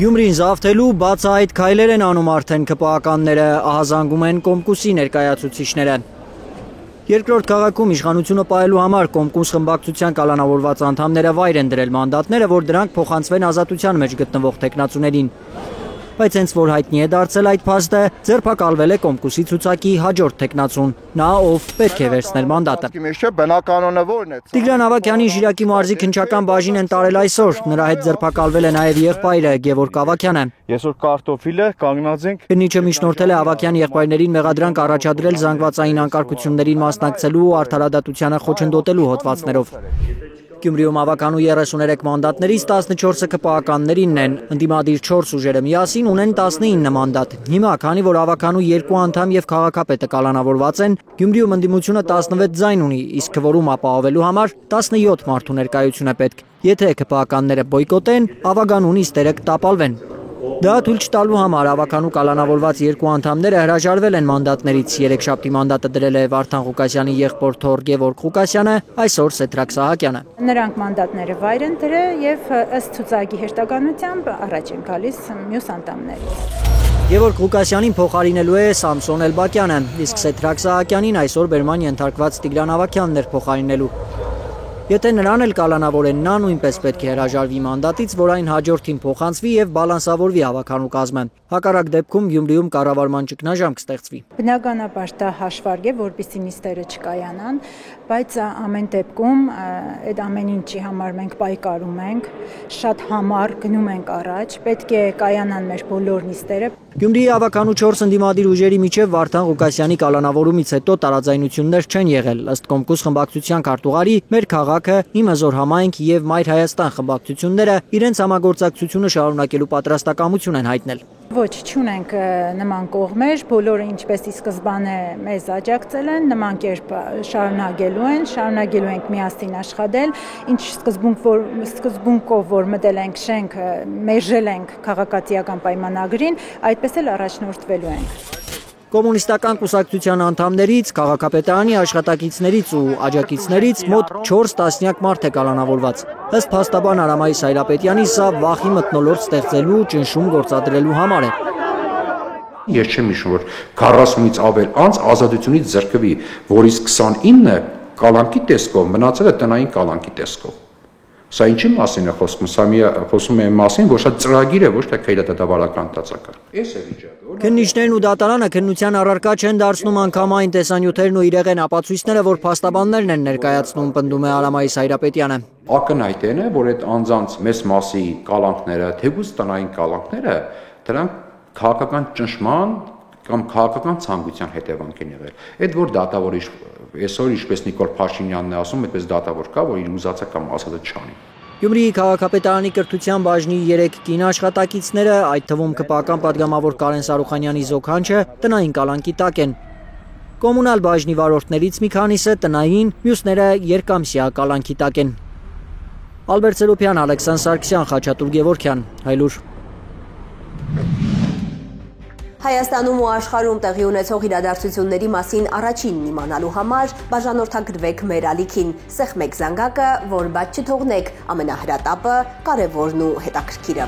Գյումրին զավթելու բացահայտ քայլեր են անում արդեն ԿՊԱ-ականները, ահազանգում են Կոմկուսի ներկայացուցիչները։ Երկրորդ քաղաքում իշխանությունը պահելու համար Կոմկուս խմբակցության կալանավորված անդամները վայր են դրել մանդատները, որ դրանք փոխանցվեն ազատության մեջ գտնվող տեխնացուներին։ Բայց հենց որ հայտնի է դարձել այդ փաստը, ձերբակալվել է Կոմկուսի ցուցակի հաջորդ տեխնացուն, նա ով պետք է վերցնել մանդատը։ Տիգրան Ավագյանի Շիրակի մարզի քննչական բաժին են տարել այսօր, նրա հետ ձերբակալվել է նաև եղբայրը Գևորգ Ավագյանը։ Այսօր կարտոֆիլը կանգնած ենք։ Քննիչը միջնորդել է Ավագյանի եղբայրներին մեղադրանք առաջադրել զանգվածային անկարգություններին մասնակցելու ու արդարադատությանը խոչընդոտելու հոդվածներով։ Գյումրիում ավականու 33 մանդատներից 14-ը ԿՊԱ-ականներինն են, ընդդիմադիր 4 ուժերը միասին ունեն 19 մանդատ։ Հիմա, քանի որ ավականու 2 անդամ եւ քաղաքապետը կալանավորված են, Գյումրիում ընդդիմությունը 16 ձայն ունի, իսկ քվորում ապահովելու համար 17 մարդու ներկայություն է պետք։ Եթե ԿՊԱ-ականները բոյկոտեն, ավականու նիստերը կտապալվեն։ Դա թույլ չտալու համար ավականու կալանավորված 2 անդամները հրաժարվել են մանդատներից։ Երեքշաբթի մանդատը դրել է Վարդան Ղուկասյանի եղբոր թոռ Գևորգ Ղուկասյանը, այսօր Սեդրակ Սահակյանը։ Նրանք մանդատները վայր են դրել եւ ըստ ցուցակի հերթականությամբ առաջ են գալիս մյուս անդամներից։ Գևորգ Ղուկասյանին փոխարինելու է Սամսոն Էլբակյանը, իսկ Սեդրակ Սահակյանին այսօր բերման ենթարկված Տիգրան Ավագյանն էր փոխարինելու։ Եթե նրան էլ կալանավորեն, նա նույնպես պետք է հրաժարվի մանդատից, որ այն հաջորդին փոխանցվի եւ բալանսավորվի ավականու կազմը։ Հակառակ դեպքում Գյումրիում կառավարման ճգնաժամ կստեղծվի։ Բնականաբար դա հաշվարկ է, որպեսզի նիստերը չկայանան, բայց ամեն դեպքում այդ ամեն ինչի համար մենք պայքարում ենք, շատ համառ գնում ենք առաջ, պետք է կայանան մեր բոլոր նիստերը։ Գյումրիի ավականու 4 ընդդիմադիր ուժերի միջև Վարդան Ղուկասյանի կալանավորումից հետո տարաձայնություններ չեն եղել, ըստ Կոմկուս խմբակցության քարտուղարի մեր քաղաքը, Իմ հզոր համայնք եւ Մայր Հայաստան խմբակցությունները իրենց համագործակցությունը շարունակելու պատրաստակամություն են հայտնել։ Ոչ, չունենք նման կողմեր, բոլորը ինչպես ի սկզբանե մեզ աջակցել են, նման կերպ շարունակելու ենք միասին աշխատել, ինչ սկզբունքով որ մտել ենք շենք, մերժել ենք քաղաքացիական պայմանագրին, այդպես էլ առաջնորդվելու ենք։ Կոմունիստական կուսակցության անդամներից, քաղաքապետարանի աշխատակիցներից ու աջակիցներից մոտ 4 տասնյակ մարդ է կալանավորված։ Ըստ փաստաբան Արամայիս Հայրապետյանի, սա վախի մթնոլորտ ստեղծելու ու ճնշում գործադրելու համար է։ Ես չեմ հիշում, որ 40-ից ավել անց ազատությունից զրկվի, որից 29-ը կալանքի տեսքով, մնացել է տնային կալանքի տեսքով։ Սա ինչի մասին է խոսում, սա խոսում է մասին, որ շատ ծրագիր է, ոչ թե քայլատատավարական տածակարգ։ Էս է վիճակը։ Քննիչներն ու դատարանը քննության առարկա չեն դարձնում անգամ այն տեսանյութերն ու իրեղեն ապացույցները, որ փաստաբաններն են ներկայացնում, պնդում է Արամայիս Հայրապետյանը։ Ակնհայտն է, որ այդ անձանց մեծ մասի կալանքները, թեկուզ տնային կալանքները, դրանք քաղաքական ճնշման կամ քաղաքական ցանկության հետևանք են եղել։ Այդ որ դատավոր այսօր ինչպես Նիկոլ Փաշինյանն է ասում, այդպես դատավոր կա, որ իր ուզածը կամ ասածը չանի։ Գյումրիի քաղաքապետարանի կրթության բաժնի 3 կին աշխատակիցները, այդ թվում ԿՊԱ-ական պատգամավոր Կարեն Սարուխանյանի զոքանչը, տնային կալանքի տակ են։ Կոմունալ բաժնի վարորդներից մի քանիսը տնային, մյուսները երկամսյա կալանքի տակ են։ Ալբերտ Սերոփյան, Ալեքսանդր Սարգսյան, Խաչատուր Գևորգյան, Հայլուր։ Հայաստանում ու աշխարհում տեղի ունեցող իրադարձությունների մասին առաջինն իմանալու համար բաժանորդագրվեք մեր ալիքին, սեղմեք զանգակը, որ բաց չթողնեք ամենահրատապը, կարևորն ու հետաքրքիրը։